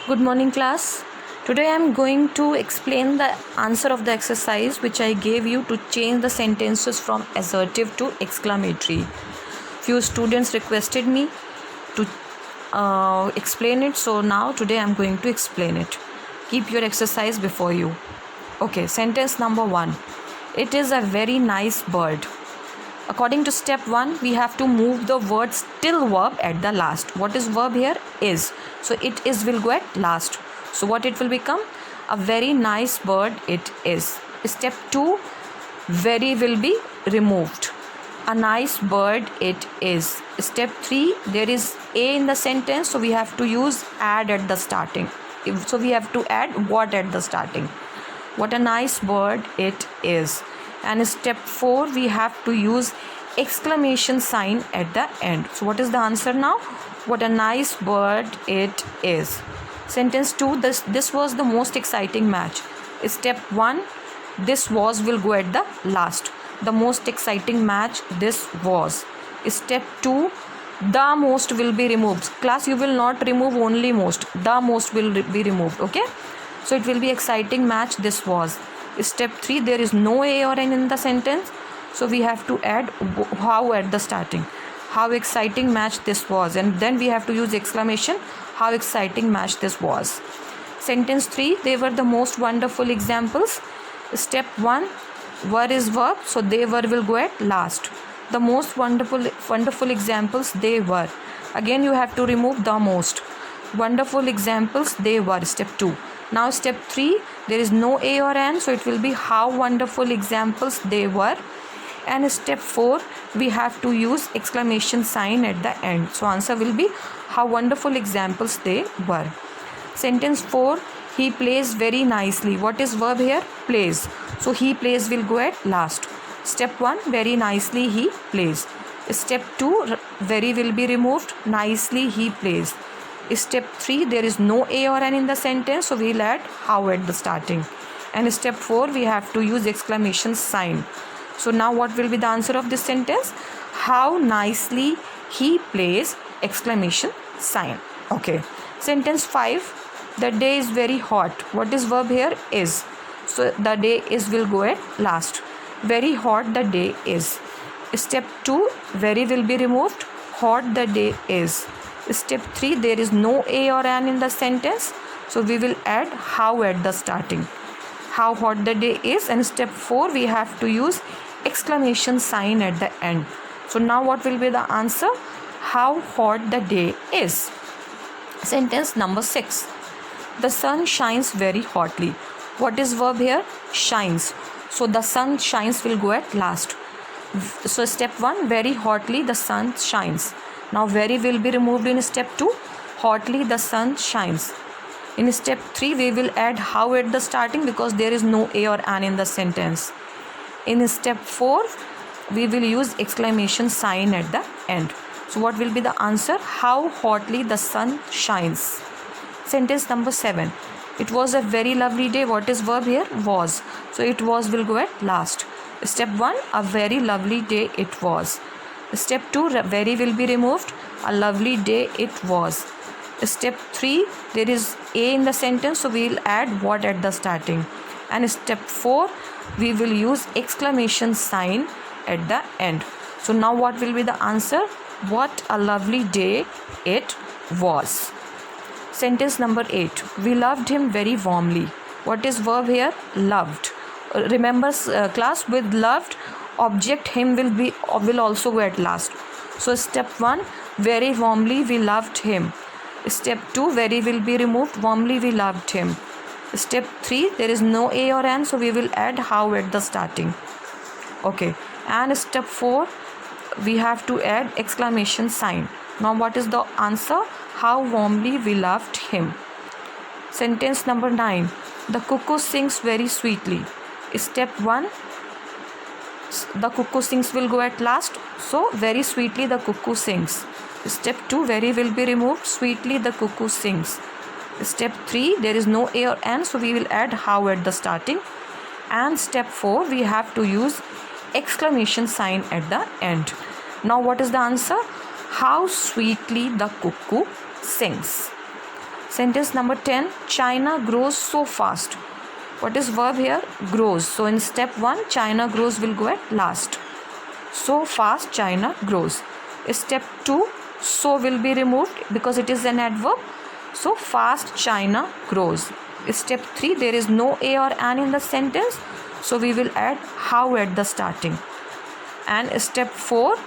Good morning, class. Today I am going to explain the answer of the exercise which I gave you to change the sentences from assertive to exclamatory. Few students requested me to explain it, so now today I am going to explain it. Keep your exercise before you. Okay, sentence number 1. It is a very nice bird. According to step 1, we have to move the word still verb at the last. What is verb here? Is. So it is will go at last. So what it will become? A very nice bird it is. Step 2, very will be removed. A nice bird it is. Step 3, there is a in the sentence, so we have to use add at the starting. So we have to add what at the starting. What a nice bird it is. And step 4, we have to use exclamation sign at the end. So what is the answer now? What a nice bird it is. Sentence 2, this was the most exciting match. Step 1, this was will go at the last. The most exciting match this was. Step 2, the most will be removed. Class, you will not remove only most. The most will be removed. Okay. So it will be exciting match this was. Step 3, there is no a or n in the sentence, so we have to add how at the starting. How exciting match this was, and then we have to use exclamation, how exciting match this was. Sentence 3, they were the most wonderful examples. Step 1, were is verb, so they were will go at last. The most wonderful examples they were. Again you have to remove the most. Wonderful examples they were. Step 2. Now step 3, there is no a or n, so it will be how wonderful examples they were. And step 4, we have to use exclamation sign at the end. So answer will be how wonderful examples they were. Sentence 4, he plays very nicely. What is verb here? Plays. So he plays will go at last. Step 1, very nicely he plays. Step 2, very will be removed. Nicely he plays. Step 3, there is no a or n in the sentence, so we'll add how at the starting. And step 4, we have to use exclamation sign. So now what will be the answer of this sentence? How nicely he plays, exclamation sign. Okay. Sentence 5, the day is very hot. What is verb here? Is. So the day is will go at last. Very hot the day is. Step 2, very will be removed. Hot the day is. Step 3, there is no a or an in the sentence, so we will add how at the starting. How hot the day is. And step 4, we have to use exclamation sign at the end. So now what will be the answer? How hot the day is. Sentence number 6, the sun shines very hotly. What is verb here? Shines. So the sun shines will go at last. So step 1, very hotly the sun shines. Now very will be removed in step 2. Hotly the sun shines. In step 3, we will add how at the starting because there is no a or an in the sentence. In step 4, we will use exclamation sign at the end. So what will be the answer? How hotly the sun shines. Sentence number 7. It was a very lovely day. What is verb here? Was. So it was will go at last. Step 1, a very lovely day it was. Step 2, very will be removed. A lovely day it was. Step 3, there is a in the sentence, so we will add what at the starting. And step 4, we will use exclamation sign at the end. So now what will be the answer? What a lovely day it was. Sentence number 8, we loved him very warmly. What is verb here? Loved. Remember class, with loved, object him will also go at last. So step 1, very warmly we loved him. Step 2, very will be removed. Warmly we loved him. Step 3, there is no a or n, so we will add how at the starting. Okay. And step 4, we have to add exclamation sign. Now what is the answer? How warmly we loved him. Sentence number 9, the cuckoo sings very sweetly. Step 1, the cuckoo sings will go at last, so very sweetly the cuckoo sings. Step 2, very will be removed. Sweetly the cuckoo sings. Step 3, there is no a or n, so we will add how at the starting. And step 4, we have to use exclamation sign at the end. Now what is the answer? How sweetly the cuckoo sings. Sentence number 10, China grows so fast. What is verb here? Grows. So in step 1, China grows will go at last. So fast China grows. Step 2, so will be removed because it is an adverb. So fast China grows. Step 3, there is no a or an in the sentence. So we will add how at the starting. And step 4,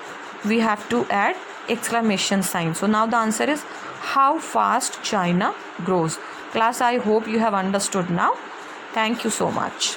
we have to add exclamation sign. So now the answer is how fast China grows. Class, I hope you have understood now. Thank you so much.